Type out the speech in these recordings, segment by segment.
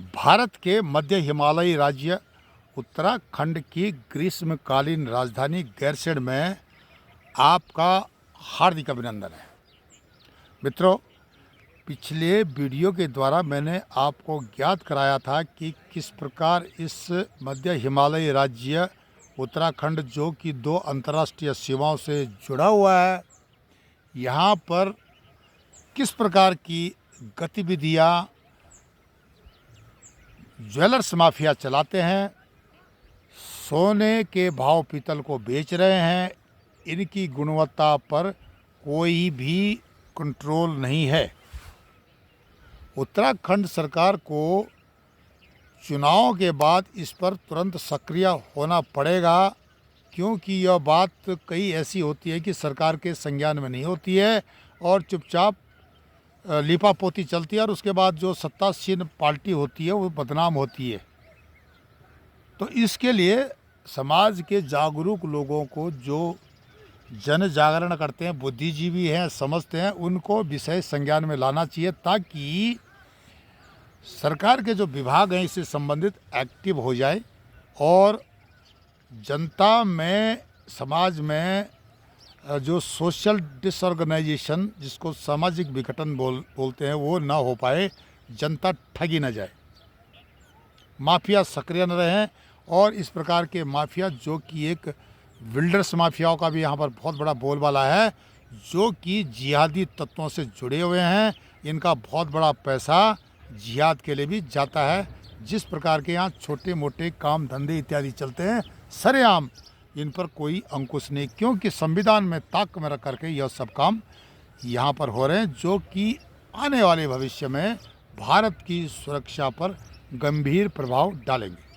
भारत के मध्य हिमालयी राज्य उत्तराखंड की ग्रीष्मकालीन राजधानी गैरसैंण में आपका हार्दिक अभिनंदन है। मित्रों, पिछले वीडियो के द्वारा मैंने आपको ज्ञात कराया था कि किस प्रकार इस मध्य हिमालयी राज्य उत्तराखंड, जो कि 2 अंतर्राष्ट्रीय सीमाओं से जुड़ा हुआ है, यहाँ पर किस प्रकार की गतिविधियाँ ज्वेलर्स माफिया चलाते हैं, सोने के भाव पीतल को बेच रहे हैं, इनकी गुणवत्ता पर कोई भी कंट्रोल नहीं है। उत्तराखंड सरकार को चुनाव के बाद इस पर तुरंत सक्रिय होना पड़ेगा, क्योंकि यह बात कई ऐसी होती है कि सरकार के संज्ञान में नहीं होती है और चुपचाप लिपापोती चलती है और उसके बाद जो सत्तासीन पार्टी होती है वो बदनाम होती है। तो इसके लिए समाज के जागरूक लोगों को, जो जन जागरण करते हैं, बुद्धिजीवी हैं, समझते हैं, उनको विषय संज्ञान में लाना चाहिए, ताकि सरकार के जो विभाग हैं इससे संबंधित एक्टिव हो जाए और जनता में, समाज में जो सोशल डिसऑर्गेनाइजेशन, जिसको सामाजिक विघटन बोलते हैं, वो ना हो पाए, जनता ठगी न जाए, माफिया सक्रिय न रहें। और इस प्रकार के माफिया, जो कि एक बिल्डर्स माफियाओं का भी यहाँ पर बहुत बड़ा बोलबाला है, जो कि जिहादी तत्वों से जुड़े हुए हैं, इनका बहुत बड़ा पैसा जिहाद के लिए भी जाता है। जिस प्रकार के यहाँ छोटे मोटे काम धंधे इत्यादि चलते हैं, सरेआम इन पर कोई अंकुश नहीं, क्योंकि संविधान में ताक में रख करके यह सब काम यहाँ पर हो रहे हैं, जो कि आने वाले भविष्य में भारत की सुरक्षा पर गंभीर प्रभाव डालेंगे।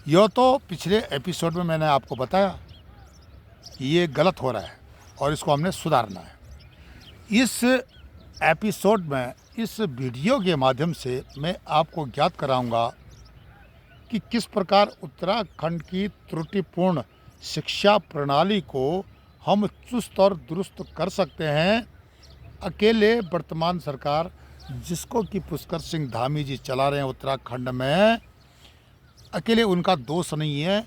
यह तो पिछले एपिसोड में मैंने आपको बताया कि ये गलत हो रहा है और इसको हमने सुधारना है। इस एपिसोड में, इस वीडियो के माध्यम से मैं आपको ज्ञात कराऊंगा कि किस प्रकार उत्तराखंड की त्रुटिपूर्ण शिक्षा प्रणाली को हम चुस्त और दुरुस्त कर सकते हैं। अकेले वर्तमान सरकार, जिसको कि पुष्कर सिंह धामी जी चला रहे हैं उत्तराखंड में, अकेले उनका दोष नहीं है।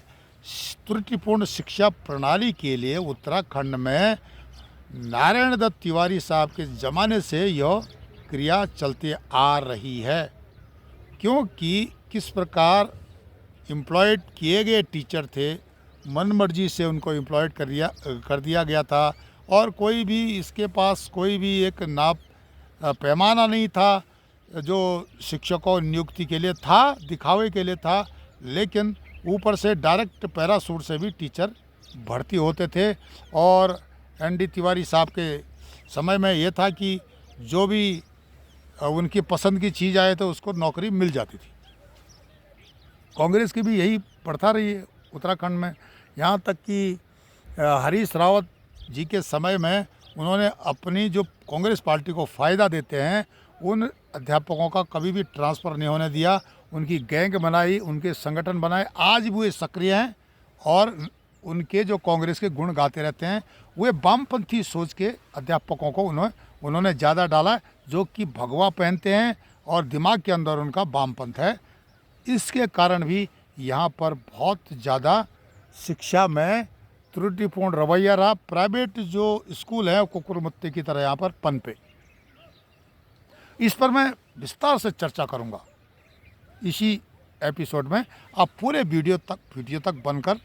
त्रुटिपूर्ण शिक्षा प्रणाली के लिए उत्तराखंड में नारायण दत्त तिवारी साहब के ज़माने से यह क्रिया चलती आ रही है, क्योंकि किस प्रकार एम्प्लॉयड किए गए टीचर थे, मन मर्जी से उनको एम्प्लॉयड कर दिया गया था और कोई भी इसके पास कोई भी एक नाप पैमाना नहीं था जो शिक्षकों नियुक्ति के लिए था, दिखावे के लिए था, लेकिन ऊपर से डायरेक्ट पैराशूट से भी टीचर भर्ती होते थे। और एनडी तिवारी साहब के समय में ये था कि जो भी उनकी पसंद की चीज़ आए तो उसको नौकरी मिल जाती थी। कांग्रेस की भी यही प्रथा रही है उत्तराखंड में, यहाँ तक कि हरीश रावत जी के समय में उन्होंने अपनी जो कांग्रेस पार्टी को फ़ायदा देते हैं, उन अध्यापकों का कभी भी ट्रांसफ़र नहीं होने दिया, उनकी गैंग बनाई, उनके संगठन बनाए। आज भी वे सक्रिय हैं और उनके जो कांग्रेस के गुण गाते रहते हैं। वे वामपंथी सोच के अध्यापकों को उन्होंने ज़्यादा डाला, जो कि भगवा पहनते हैं और दिमाग के अंदर उनका वामपंथ है। इसके कारण भी यहाँ पर बहुत ज़्यादा शिक्षा में त्रुटिपूर्ण रवैया रहा। प्राइवेट जो स्कूल है कुकुरमुत्ते की तरह यहाँ पर पनपे। इस पर मैं विस्तार से चर्चा करूँगा इसी एपिसोड में। आप पूरे वीडियो तक बनकर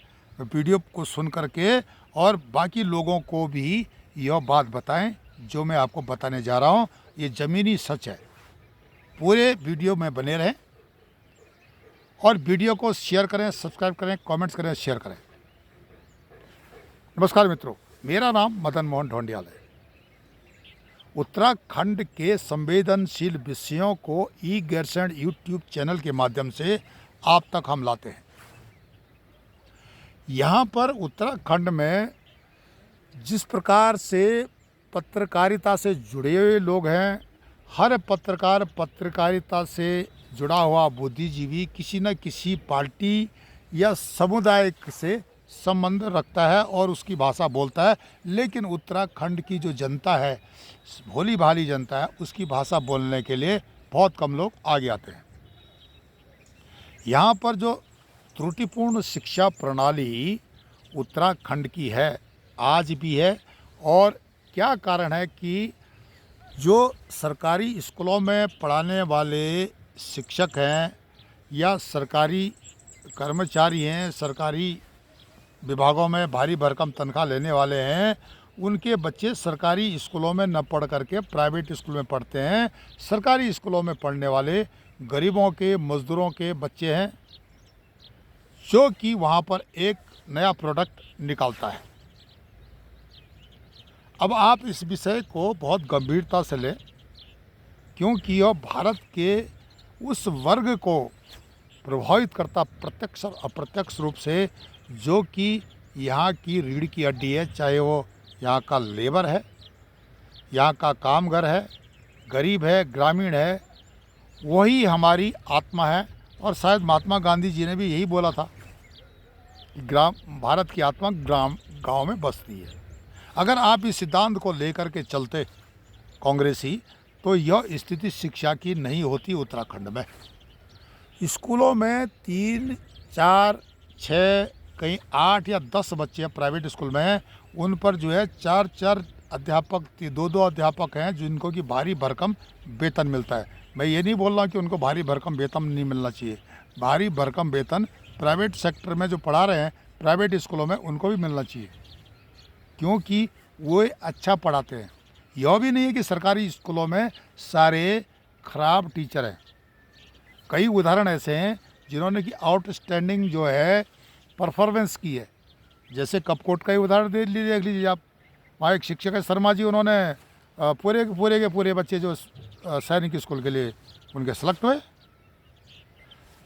वीडियो को सुन करके और बाकी लोगों को भी यह बात बताएं जो मैं आपको बताने जा रहा हूँ। ये ज़मीनी सच है। पूरे वीडियो में बने रहें और वीडियो को शेयर करें, सब्सक्राइब करें, कमेंट्स करें, शेयर करें। नमस्कार मित्रों, मेरा नाम मदन मोहन ढोंडियाल है। उत्तराखंड के संवेदनशील विषयों को ई गैरसैंण यूट्यूब चैनल के माध्यम से आप तक हम लाते हैं। यहाँ पर उत्तराखंड में जिस प्रकार से पत्रकारिता से जुड़े हुए लोग हैं, हर पत्रकार, पत्रकारिता से जुड़ा हुआ बुद्धिजीवी किसी न किसी पार्टी या समुदाय से संबंध रखता है और उसकी भाषा बोलता है। लेकिन उत्तराखंड की जो जनता है, भोली भाली जनता है, उसकी भाषा बोलने के लिए बहुत कम लोग आगे आते हैं। यहाँ पर जो त्रुटिपूर्ण शिक्षा प्रणाली उत्तराखंड की है, आज भी है। और क्या कारण है कि जो सरकारी स्कूलों में पढ़ाने वाले शिक्षक हैं या सरकारी कर्मचारी हैं, सरकारी विभागों में भारी भरकम तनख्वाह लेने वाले हैं, उनके बच्चे सरकारी स्कूलों में न पढ़ करके प्राइवेट स्कूल में पढ़ते हैं। सरकारी स्कूलों में पढ़ने वाले गरीबों के, मज़दूरों के बच्चे हैं, जो कि वहाँ पर एक नया प्रोडक्ट निकालता है। अब आप इस विषय को बहुत गंभीरता से लें, क्योंकि यह भारत के उस वर्ग को प्रभावित करता प्रत्यक्ष और अप्रत्यक्ष रूप से, जो कि यहाँ की रीढ़ की हड्डी है। चाहे वो यहाँ का लेबर है, यहाँ का कामगार है, गरीब है, ग्रामीण है, वही हमारी आत्मा है। और शायद महात्मा गांधी जी ने भी यही बोला था कि भारत की आत्मा गांव में बसती है। अगर आप इस सिद्धांत को लेकर के चलते कांग्रेसी, तो यह स्थिति शिक्षा की नहीं होती उत्तराखंड में। स्कूलों में 3, 4, 6, कहीं 8 या 10 बच्चे प्राइवेट स्कूल में हैं, उन पर जो है 4 अध्यापक, 2 अध्यापक हैं, जिनको कि भारी भरकम वेतन मिलता है। मैं ये नहीं बोल रहा कि उनको भारी भरकम वेतन नहीं मिलना चाहिए। भारी भरकम वेतन प्राइवेट सेक्टर में जो पढ़ा रहे हैं प्राइवेट स्कूलों में, उनको भी मिलना चाहिए, क्योंकि वो अच्छा पढ़ाते हैं। यह भी नहीं है कि सरकारी स्कूलों में सारे खराब टीचर हैं। कई उदाहरण ऐसे हैं जिन्होंने कि आउटस्टैंडिंग जो है परफॉर्मेंस की है। जैसे कपकोट का ही उदाहरण देख लीजिए आप। वहाँ एक शिक्षक है शर्मा जी, उन्होंने पूरे बच्चे जो सैनिक स्कूल के लिए उनके सेलेक्ट हुए।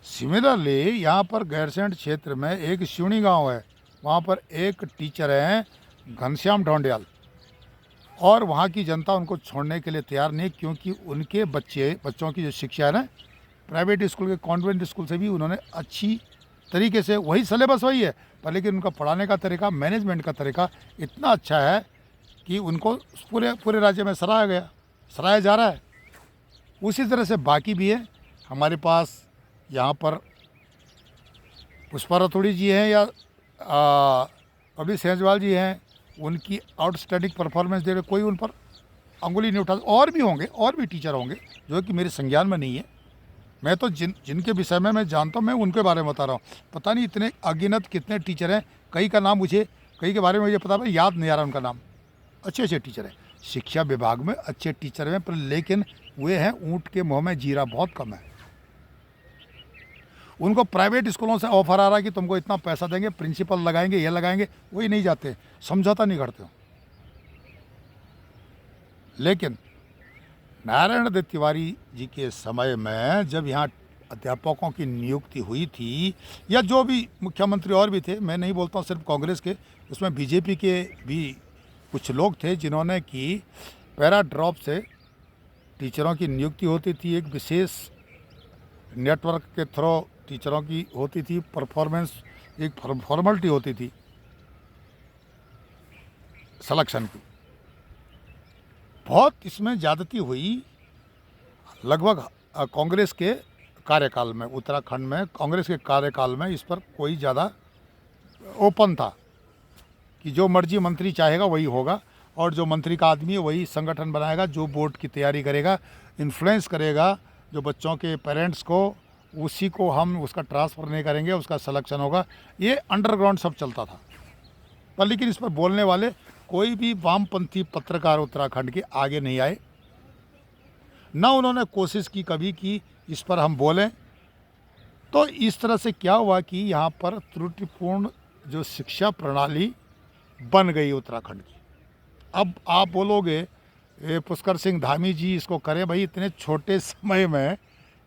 सिमिलरली यहाँ पर गैरसैंण क्षेत्र में एक सिवनी गांव है, वहाँ पर एक टीचर हैं घनश्याम ढोंडियाल, और वहाँ की जनता उनको छोड़ने के लिए तैयार नहीं, क्योंकि उनके बच्चों की जो शिक्षा है ना, प्राइवेट स्कूल के कॉन्वेंट स्कूल से भी उन्होंने अच्छी तरीके से, वही सिलेबस वही है, पर लेकिन उनका पढ़ाने का तरीका, मैनेजमेंट का तरीका इतना अच्छा है कि उनको पूरे राज्य में सराहाया जा रहा है। उसी तरह से बाकी भी है। हमारे पास यहाँ पर पुष्पा रतूड़ी जी हैं या अभी सेजवाल जी हैं, उनकी आउटस्टैंडिंग परफॉर्मेंस दे रहे, कोई उन पर अंगुली नहीं उठा। और भी होंगे, और भी टीचर होंगे जो कि मेरे संज्ञान में नहीं है। मैं तो जिनके विषय में मैं जानता हूँ, मैं उनके बारे में बता रहा हूँ। पता नहीं इतने अगिनत कितने टीचर हैं, कई का नाम मुझे, कई के बारे में मुझे पता है, याद नहीं आ रहा उनका नाम। अच्छे टीचर हैं, शिक्षा विभाग में अच्छे टीचर हैं, पर लेकिन वे हैं ऊँट के मुँह में जीरा बहुत कम है। उनको प्राइवेट स्कूलों से ऑफर आ रहा है कि तुमको इतना पैसा देंगे, प्रिंसिपल लगाएंगे, ये लगाएंगे, वही नहीं जाते, समझौता नहीं करते हो। लेकिन नारायण दत्त तिवारी जी के समय में जब यहाँ अध्यापकों की नियुक्ति हुई थी, या जो भी मुख्यमंत्री और भी थे, मैं नहीं बोलता हूँ सिर्फ कांग्रेस के, उसमें बीजेपी के भी कुछ लोग थे जिन्होंने कि पैरा ड्रॉप से टीचरों की नियुक्ति होती थी। एक विशेष नेटवर्क के थ्रू टीचरों की होती थी परफॉर्मेंस, एक फॉर्मेलिटी होती थी सिलेक्शन की। बहुत इसमें ज़्यादती हुई लगभग कांग्रेस के कार्यकाल में। उत्तराखंड में कांग्रेस के कार्यकाल में इस पर कोई ज़्यादा ओपन था कि जो मर्जी मंत्री चाहेगा वही होगा, और जो मंत्री का आदमी है वही संगठन बनाएगा, जो बोर्ड की तैयारी करेगा, इन्फ्लुएंस करेगा जो बच्चों के पेरेंट्स को, उसी को हम उसका ट्रांसफ़र नहीं करेंगे, उसका सिलेक्शन होगा। ये अंडरग्राउंड सब चलता था। पर लेकिन इस पर बोलने वाले कोई भी वामपंथी पत्रकार उत्तराखंड के आगे नहीं आए, ना उन्होंने कोशिश की कभी कि इस पर हम बोलें। तो इस तरह से क्या हुआ कि यहाँ पर त्रुटिपूर्ण जो शिक्षा प्रणाली बन गई उत्तराखंड की। अब आप बोलोगे ये पुष्कर सिंह धामी जी इसको करें, भाई इतने छोटे समय में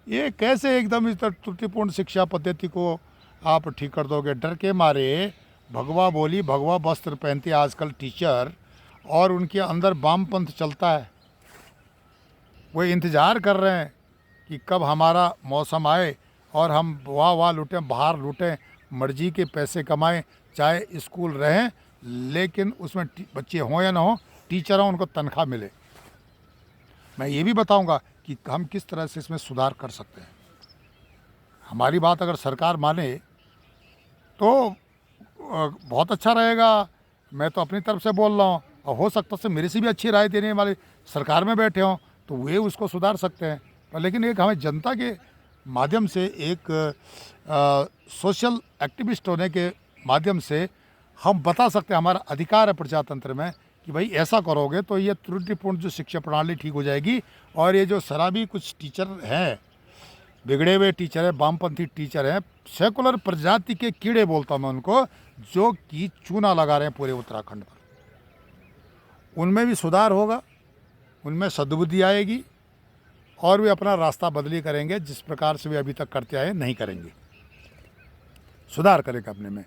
ये कैसे एकदम इस त्रुटिपूर्ण शिक्षा पद्धति को आप ठीक कर दोगे। डर के मारे भगवा बोली भगवा वस्त्र पहनते आजकल टीचर, और उनके अंदर वामपंथ चलता है। वो इंतज़ार कर रहे हैं कि कब हमारा मौसम आए और हम वाह लूटें, बाहर लूटें, मर्जी के पैसे कमाएं, चाहे स्कूल रहें, लेकिन उसमें बच्चे हों या ना हों, टीचर हों, उनको तनख्वाह मिले। मैं ये भी बताऊंगा कि हम किस तरह से इसमें सुधार कर सकते हैं। हमारी बात अगर सरकार माने तो बहुत अच्छा रहेगा। मैं तो अपनी तरफ से बोल रहा हूँ, और हो सकता है मेरे से भी अच्छी राय देने वाले सरकार में बैठे हों तो वे उसको सुधार सकते हैं। पर लेकिन एक हमें जनता के माध्यम से, एक सोशल एक्टिविस्ट होने के माध्यम से हम बता सकते हैं, हमारा अधिकार है प्रजातंत्र में कि भाई ऐसा करोगे तो ये त्रुटिपूर्ण जो शिक्षा प्रणाली ठीक हो जाएगी। और ये जो शराबी कुछ टीचर हैं, बिगड़े हुए टीचर हैं, वामपंथी टीचर हैं, सेकुलर प्रजाति के कीड़े बोलता हूँ मैं उनको, जो कि चूना लगा रहे हैं पूरे उत्तराखंड पर, उनमें भी सुधार होगा, उनमें सद्बुद्धि आएगी और वे अपना रास्ता बदली करेंगे। जिस प्रकार से वे अभी तक करते आए नहीं करेंगे, सुधार करेंगे अपने में।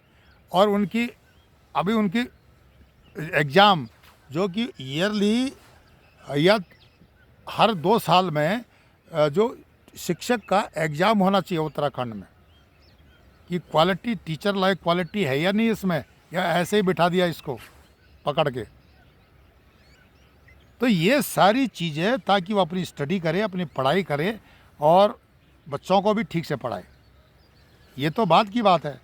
और उनकी अभी उनकी एग्ज़ाम जो कि ईयरली या हर 2 साल में जो शिक्षक का एग्ज़ाम होना चाहिए उत्तराखंड में, कि क्वालिटी, टीचर लाइक क्वालिटी है या नहीं इसमें, या ऐसे ही बिठा दिया इसको पकड़ के। तो ये सारी चीज़ें, ताकि वो अपनी स्टडी करे, अपनी पढ़ाई करे और बच्चों को भी ठीक से पढ़ाए। ये तो बात की बात है,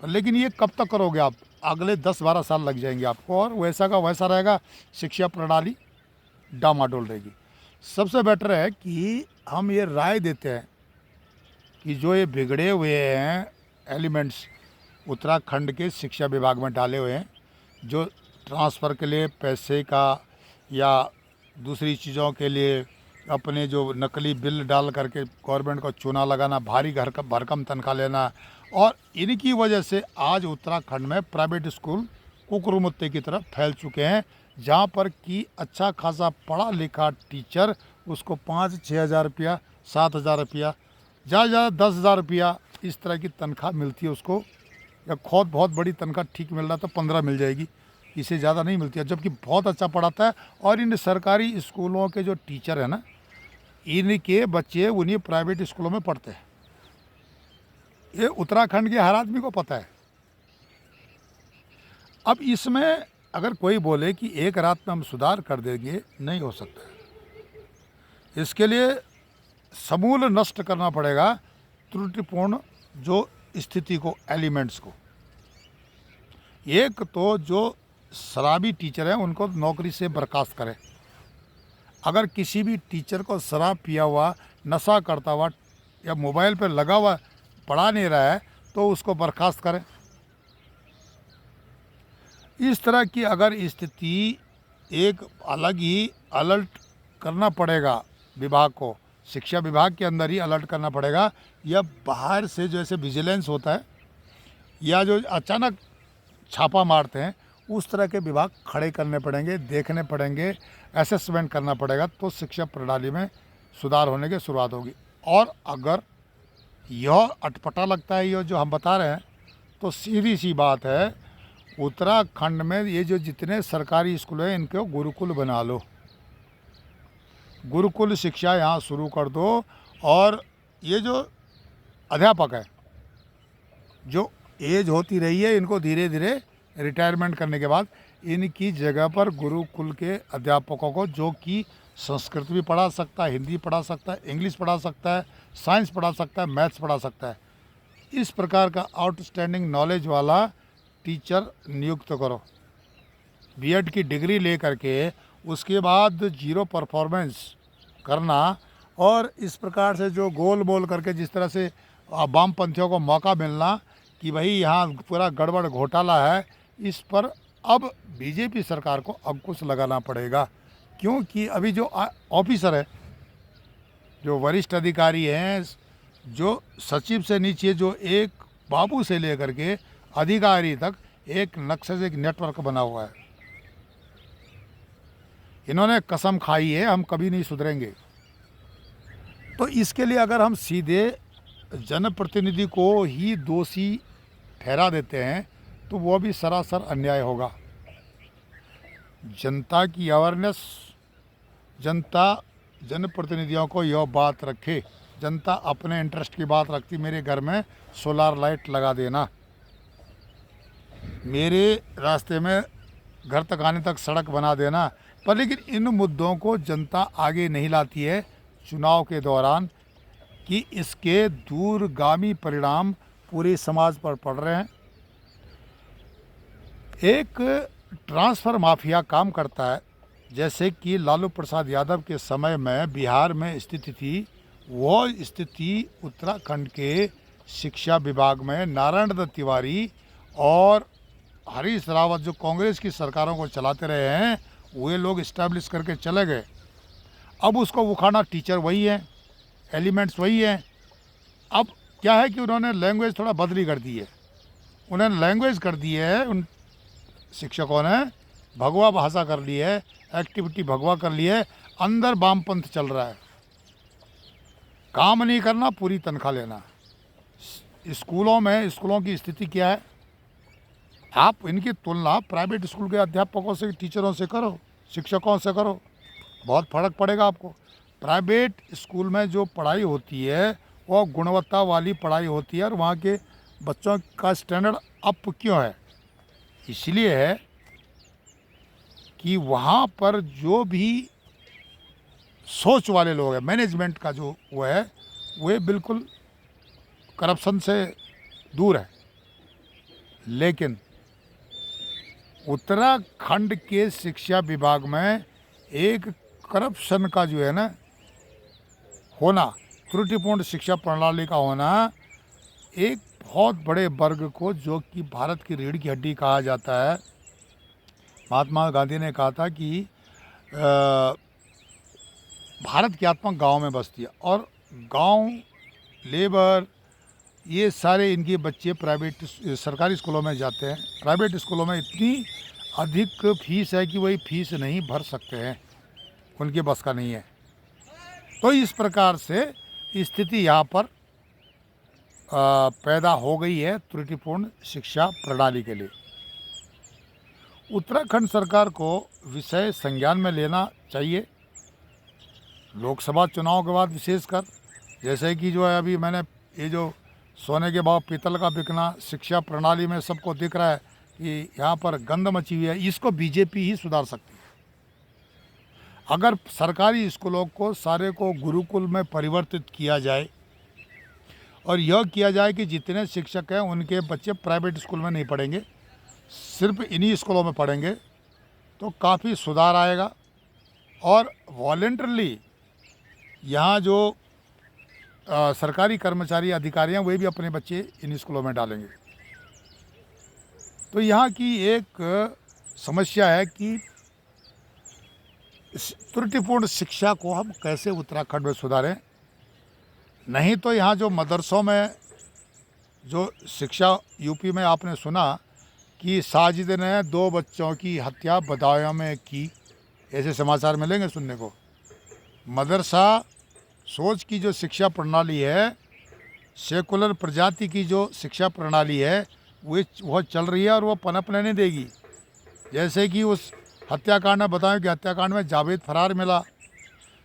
लेकिन ये कब तक करोगे आप? अगले 10-12 साल लग जाएंगे आपको, और वैसा का वैसा रहेगा, शिक्षा प्रणाली डामाडोल रहेगी। सबसे बेटर है कि हम ये राय देते हैं कि जो ये बिगड़े हुए हैं एलिमेंट्स उत्तराखंड के शिक्षा विभाग में डाले हुए हैं, जो ट्रांसफ़र के लिए पैसे का या दूसरी चीज़ों के लिए अपने जो नकली बिल डाल करके गवर्नमेंट को चूना लगाना, भारी भरकम तनख्वाह लेना, और इनकी वजह से आज उत्तराखंड में प्राइवेट स्कूल कुकरमुत्ते की तरफ फैल चुके हैं, जहाँ पर कि अच्छा खासा पढ़ा लिखा टीचर उसको 5-6 हज़ार रुपया, 7 हज़ार रुपया, ज़्यादा ज़्यादा 10 हज़ार रुपया इस तरह की तनख्वाह मिलती है उसको, या खुद बहुत बड़ी तनख्वाह ठीक मिल रहा तो 15 मिल जाएगी, इससे ज़्यादा नहीं मिलती है, जबकि बहुत अच्छा पढ़ाता है। और इन सरकारी स्कूलों के जो टीचर हैं ना, इनके बच्चे उन्हीं प्राइवेट स्कूलों में पढ़ते हैं। ये उत्तराखंड के हर आदमी को पता है। अब इसमें अगर कोई बोले कि एक रात में हम सुधार कर देंगे, नहीं हो सकता है। इसके लिए समूल नष्ट करना पड़ेगा त्रुटिपूर्ण जो स्थिति को, एलिमेंट्स को। एक तो जो शराबी टीचर हैं उनको नौकरी से बर्खास्त करें। अगर किसी भी टीचर को शराब पिया हुआ, नशा करता हुआ या मोबाइल पर लगा हुआ पढ़ा नहीं रहा है तो उसको बर्खास्त करें। इस तरह की अगर स्थिति, एक अलग ही अलर्ट करना पड़ेगा विभाग को, शिक्षा विभाग के अंदर ही अलर्ट करना पड़ेगा, या बाहर से जैसे विजिलेंस होता है या जो अचानक छापा मारते हैं, उस तरह के विभाग खड़े करने पड़ेंगे, देखने पड़ेंगे, असेसमेंट करना पड़ेगा, तो शिक्षा प्रणाली में सुधार होने की शुरुआत होगी। और अगर यह अटपटा लगता है ये जो हम बता रहे हैं, तो सीधी सी बात है, उत्तराखंड में ये जो जितने सरकारी स्कूल हैं इनको गुरुकुल बना लो, गुरुकुल शिक्षा यहाँ शुरू कर दो। और ये जो अध्यापक है, जो एज होती रही है, इनको धीरे धीरे रिटायरमेंट करने के बाद इनकी जगह पर गुरुकुल के अध्यापकों को, जो कि संस्कृत भी पढ़ा सकता है, हिंदी पढ़ा सकता है, इंग्लिश पढ़ा सकता है, साइंस पढ़ा सकता है, मैथ्स पढ़ा सकता है, इस प्रकार का आउटस्टैंडिंग नॉलेज वाला टीचर नियुक्त करो। बीएड की डिग्री ले करके उसके बाद जीरो परफॉर्मेंस करना, और इस प्रकार से जो गोल मोल करके जिस तरह से वामपंथियों को मौका मिलना कि भाई यहाँ पूरा गड़बड़ घोटाला है, इस पर अब बीजेपी सरकार को अंकुश लगाना पड़ेगा। क्योंकि अभी जो ऑफिसर है, जो वरिष्ठ अधिकारी हैं, जो सचिव से नीचे जो एक बाबू से लेकर के अधिकारी तक एक नक्शे से एक नेटवर्क बना हुआ है। इन्होंने कसम खाई है हम कभी नहीं सुधरेंगे। तो इसके लिए अगर हम सीधे जनप्रतिनिधि को ही दोषी ठहरा देते हैं तो वो भी सरासर अन्याय होगा। जनता की अवेयरनेस, जनता जनप्रतिनिधियों को यह बात रखे, जनता अपने इंटरेस्ट की बात रखती, मेरे घर में सोलार लाइट लगा देना, मेरे रास्ते में घर तक आने तक सड़क बना देना। पर लेकिन इन मुद्दों को जनता आगे नहीं लाती है, चुनाव के दौरान कि इसके दूरगामी परिणाम पूरे समाज पर पड़ रहे हैं। एक ट्रांसफ़र माफिया काम करता है, जैसे कि लालू प्रसाद यादव के समय में बिहार में स्थिति थी, वो स्थिति उत्तराखंड के शिक्षा विभाग में नारायण दत्त तिवारी और हरीश रावत जो कांग्रेस की सरकारों को चलाते रहे हैं, वे लोग इस्टेब्लिश करके चले गए। अब उसको उखाड़ना टीचर वही है, एलिमेंट्स वही हैं। अब क्या है कि उन्होंने लैंग्वेज थोड़ा बदली कर दी है, उन्होंने लैंग्वेज कर दी है, उन शिक्षकों ने भगवा भाषा कर ली है, एक्टिविटी भगवा कर ली है, अंदर वामपंथ चल रहा है। काम नहीं करना, पूरी तनख्वाह लेना। स्कूलों की स्थिति क्या है, आप इनकी तुलना प्राइवेट स्कूल के अध्यापकों से, टीचरों से करो, शिक्षकों से करो, बहुत फ़र्क पड़ेगा आपको। प्राइवेट स्कूल में जो पढ़ाई होती है वो गुणवत्ता वाली पढ़ाई होती है, और वहाँ के बच्चों का स्टैंडर्ड अप क्यों है, इसलिए है कि वहाँ पर जो भी सोच वाले लोग हैं, मैनेजमेंट का जो वो है, वे बिल्कुल करप्शन से दूर है। लेकिन उत्तराखंड के शिक्षा विभाग में एक करप्शन का जो है ना होना, त्रुटिपूर्ण शिक्षा प्रणाली का होना, एक बहुत बड़े वर्ग को, जो कि भारत की रीढ़ की हड्डी कहा जाता है। महात्मा गांधी ने कहा था कि भारत की आत्मा गांव में बसती है, और गांव, लेबर, ये सारे इनके बच्चे प्राइवेट सरकारी स्कूलों में जाते हैं। प्राइवेट स्कूलों में इतनी अधिक फीस है कि वही फीस नहीं भर सकते हैं, उनके बस का नहीं है। तो इस प्रकार से स्थिति यहाँ पर पैदा हो गई है त्रुटिपूर्ण शिक्षा प्रणाली के लिए। उत्तराखंड सरकार को विषय संज्ञान में लेना चाहिए, लोकसभा चुनाव के बाद विशेषकर। जैसे कि जो है अभी मैंने ये जो सोने के भाव पीतल का बिकना शिक्षा प्रणाली में सबको दिख रहा है कि यहाँ पर गंद मची हुई है, इसको बीजेपी ही सुधार सकती है। अगर सरकारी स्कूलों को सारे को गुरुकुल में परिवर्तित किया जाए, और यह किया जाए कि जितने शिक्षक हैं उनके बच्चे प्राइवेट स्कूल में नहीं पढ़ेंगे, सिर्फ इन्हीं स्कूलों में पढ़ेंगे, तो काफ़ी सुधार आएगा। और वॉलेंटरली यहाँ जो सरकारी कर्मचारी अधिकारी हैं, वे भी अपने बच्चे इन स्कूलों में डालेंगे। तो यहाँ की एक समस्या है कि त्रुटिपूर्ण शिक्षा को हम कैसे उत्तराखंड में सुधारें। नहीं तो यहाँ जो मदरसों में जो शिक्षा, यूपी में आपने सुना कि साजिद ने 2 बच्चों की हत्या बदायूं में की, ऐसे समाचार मिलेंगे सुनने को। मदरसा सोच की जो शिक्षा प्रणाली है, सेकुलर प्रजाति की जो शिक्षा प्रणाली है, वह चल रही है और वो पनपने नहीं देगी। जैसे कि उस हत्याकांड में बताएं कि हत्याकांड में जावेद फरार मिला,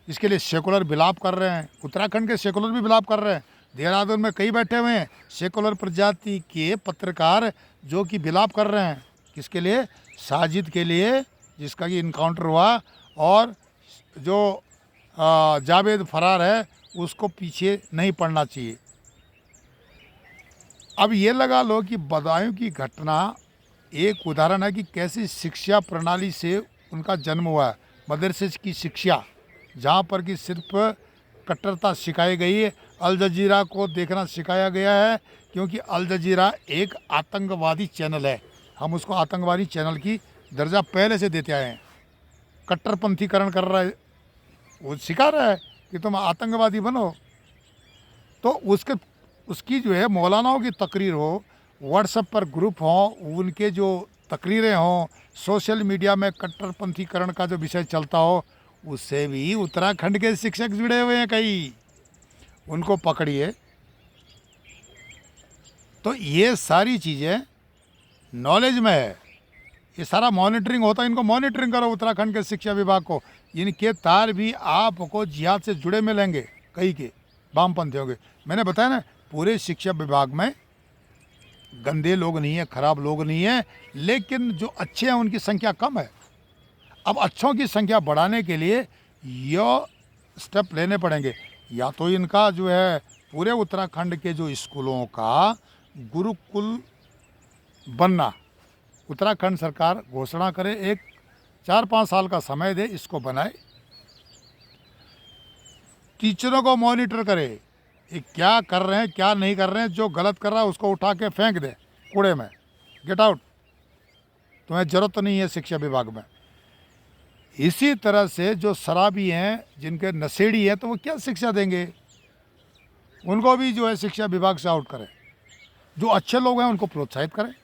इसके लिए सेकुलर विलाप कर रहे हैं, उत्तराखंड के सेकुलर भी विलाप कर रहे हैं। देहरादून में कई बैठे हुए हैं सेकुलर प्रजाति के पत्रकार जो कि विलाप कर रहे हैं, किसके लिए, साजिद के लिए, जिसका कि इनकाउंटर हुआ, और जो जावेद फरार है उसको पीछे नहीं पड़ना चाहिए। अब ये लगा लो कि बदायूं की घटना एक उदाहरण है कि कैसी शिक्षा प्रणाली से उनका जन्म हुआ है। मदरसे की शिक्षा जहाँ पर कि सिर्फ कट्टरता सिखाई गई है, अल जजीरा को देखना सिखाया गया है, क्योंकि अल जजीरा एक आतंकवादी चैनल है, हम उसको आतंकवादी चैनल की दर्जा पहले से देते आए हैं। कट्टरपंथीकरण कर रहा है, वो सिखा रहा है कि तुम आतंकवादी बनो। तो उसकी जो है मौलानाओं की तकरीर हो, व्हाट्सएप पर ग्रुप हों, उनके जो तकरीरें हों, सोशल मीडिया में कट्टरपंथीकरण का जो विषय चलता हो, उससे भी उत्तराखंड के शिक्षक जुड़े हुए हैं कई, उनको पकड़िए। तो ये सारी चीज़ें नॉलेज में है, ये सारा मॉनिटरिंग होता है, इनको मॉनिटरिंग करो उत्तराखंड के शिक्षा विभाग को। इनके तार भी आपको जिहाद से जुड़े मिलेंगे, कई के वामपंथी होंगे। मैंने बताया ना, पूरे शिक्षा विभाग में गंदे लोग नहीं है, खराब लोग नहीं है, लेकिन जो अच्छे हैं उनकी संख्या कम है। अब अच्छों की संख्या बढ़ाने के लिए यह स्टेप लेने पड़ेंगे। या तो इनका जो है पूरे उत्तराखंड के जो स्कूलों का गुरुकुल बनना, उत्तराखंड सरकार घोषणा करे, एक 4-5 साल का समय दे, इसको बनाए, टीचरों को मॉनिटर करे, ये क्या कर रहे हैं क्या नहीं कर रहे हैं, जो गलत कर रहा है उसको उठा के फेंक दे कूड़े में, गेट आउट, तुम्हें ज़रूरत नहीं है शिक्षा विभाग में। इसी तरह से जो शराबी हैं, जिनके नशेड़ी हैं, तो वो क्या शिक्षा देंगे, उनको भी जो है शिक्षा विभाग से आउट करें। जो अच्छे लोग हैं उनको प्रोत्साहित करें,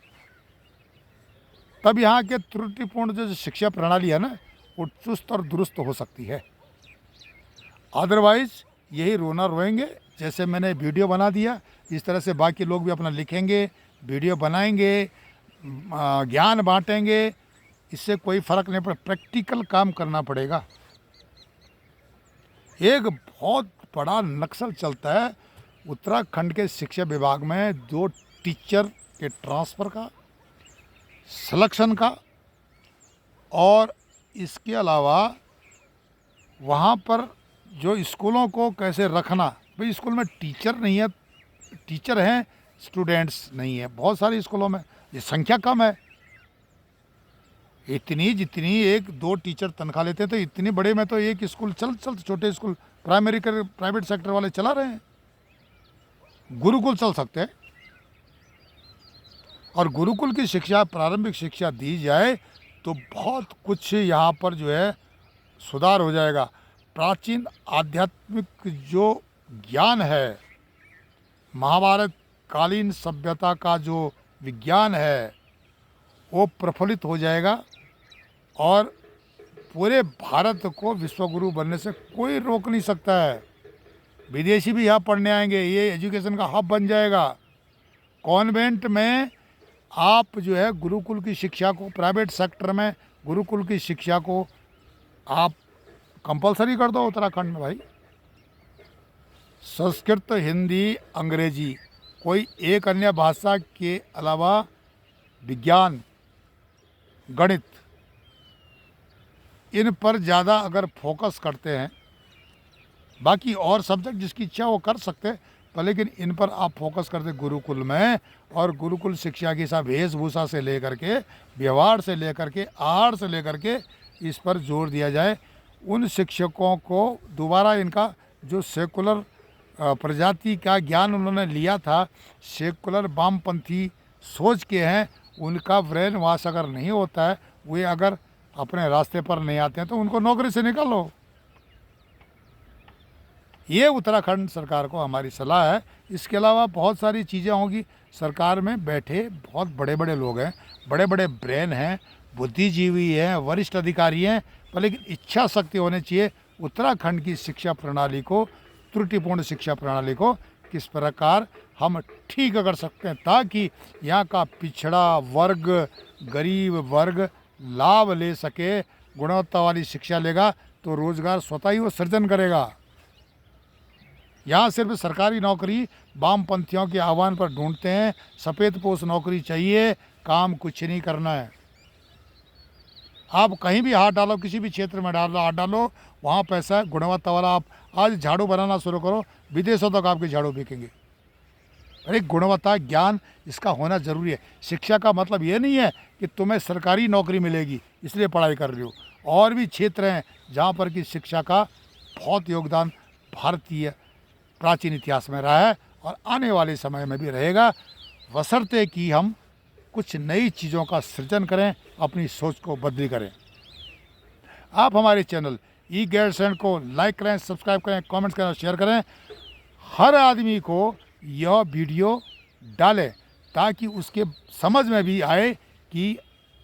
तब यहाँ के त्रुटिपूर्ण जो शिक्षा प्रणाली है ना, वो चुस्त और दुरुस्त हो सकती है। अदरवाइज़ यही रोना रोएंगे। जैसे मैंने वीडियो बना दिया, इस तरह से बाकी लोग भी अपना लिखेंगे, वीडियो बनाएंगे, ज्ञान बांटेंगे, इससे कोई फ़र्क नहीं पड़े। प्रैक्टिकल काम करना पड़ेगा। एक बहुत बड़ा नक्सल चलता है उत्तराखंड के शिक्षा विभाग में, 2 टीचर के ट्रांसफ़र का, सिलेक्शन का, और इसके अलावा वहाँ पर जो स्कूलों को कैसे रखना। भाई स्कूल में टीचर नहीं है, टीचर हैं, स्टूडेंट्स नहीं है बहुत सारे स्कूलों में, ये संख्या कम है। इतनी जितनी 1-2 टीचर तनख्वाह लेते हैं, तो इतने बड़े में तो एक स्कूल चल छोटे स्कूल प्राइमरी कर प्राइवेट सेक्टर वाले चला रहे हैं, गुरुकुल चल सकते हैं। और गुरुकुल की शिक्षा, प्रारंभिक शिक्षा दी जाए तो बहुत कुछ यहाँ पर जो है सुधार हो जाएगा। प्राचीन आध्यात्मिक जो ज्ञान है, महाभारत कालीन सभ्यता का जो विज्ञान है, वो प्रफुल्लित हो जाएगा, और पूरे भारत को विश्वगुरु बनने से कोई रोक नहीं सकता है। विदेशी भी यहाँ पढ़ने आएंगे, ये एजुकेशन का हब बन जाएगा। कॉन्वेंट में आप जो है गुरुकुल की शिक्षा को, प्राइवेट सेक्टर में गुरुकुल की शिक्षा को आप कंपलसरी कर दो उत्तराखंड में। भाई संस्कृत, हिंदी, अंग्रेजी, कोई एक अन्य भाषा के अलावा विज्ञान, गणित, इन पर ज़्यादा अगर फोकस करते हैं, बाकी और सब्जेक्ट जिसकी इच्छा वो कर सकते हैं, पर लेकिन इन पर आप फोकस करते गुरुकुल में, और गुरुकुल शिक्षा की सब वेशभूषा से लेकर के, व्यवहार से लेकर के, आहार से लेकर के, इस पर जोर दिया जाए। उन शिक्षकों को दोबारा इनका जो सेकुलर प्रजाति का ज्ञान उन्होंने लिया था, सेकुलर वामपंथी सोच के हैं, उनका ब्रेन वाश अगर नहीं होता है, वे अगर अपने रास्ते पर नहीं आते हैं, तो उनको नौकरी से निकालो। ये उत्तराखंड सरकार को हमारी सलाह है। इसके अलावा बहुत सारी चीज़ें होंगी। सरकार में बैठे बहुत बड़े बड़े लोग हैं, बड़े बड़े ब्रेन हैं, बुद्धिजीवी हैं, वरिष्ठ अधिकारी हैं, पर लेकिन इच्छा शक्ति होनी चाहिए उत्तराखंड की शिक्षा प्रणाली को, त्रुटिपूर्ण शिक्षा प्रणाली को किस प्रकार हम ठीक कर सकते हैं, ताकि यहाँ का पिछड़ा वर्ग, गरीब वर्ग लाभ ले सके। गुणवत्ता वाली शिक्षा लेगा तो रोज़गार स्वतः ही वो सृजन करेगा। यहाँ सिर्फ सरकारी नौकरी वामपंथियों के आह्वान पर ढूंढते हैं, सफ़ेद पोश नौकरी चाहिए, काम कुछ नहीं करना है। आप कहीं भी हाथ डालो, किसी भी क्षेत्र में हाथ डालो, वहाँ पैसा है, गुणवत्ता वाला। आप आज झाड़ू बनाना शुरू करो, विदेशों तक आपके झाड़ू बिकेंगे। अरे गुणवत्ता ज्ञान इसका होना ज़रूरी है। शिक्षा का मतलब ये नहीं है कि तुम्हें सरकारी नौकरी मिलेगी इसलिए पढ़ाई कर रही हो। और भी क्षेत्र हैं जहाँ पर कि शिक्षा का बहुत योगदान भारतीय प्राचीन इतिहास में रहा है और आने वाले समय में भी रहेगा, बशर्ते कि हम कुछ नई चीज़ों का सृजन करें, अपनी सोच को बदली करें। आप हमारे चैनल ई गाइडेंस को लाइक करें, सब्सक्राइब करें, कमेंट्स करें, शेयर करें। हर आदमी को यह वीडियो डालें ताकि उसके समझ में भी आए कि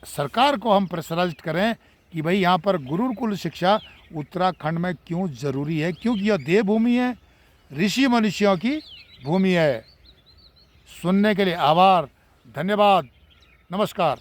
सरकार को हम प्रेशराइज करें कि भाई यहाँ पर गुरुकुल शिक्षा उत्तराखंड में क्यों ज़रूरी है, क्योंकि यह देवभूमि है, ऋषि मनुष्यों की भूमि है। सुनने के लिए आभार, धन्यवाद, नमस्कार।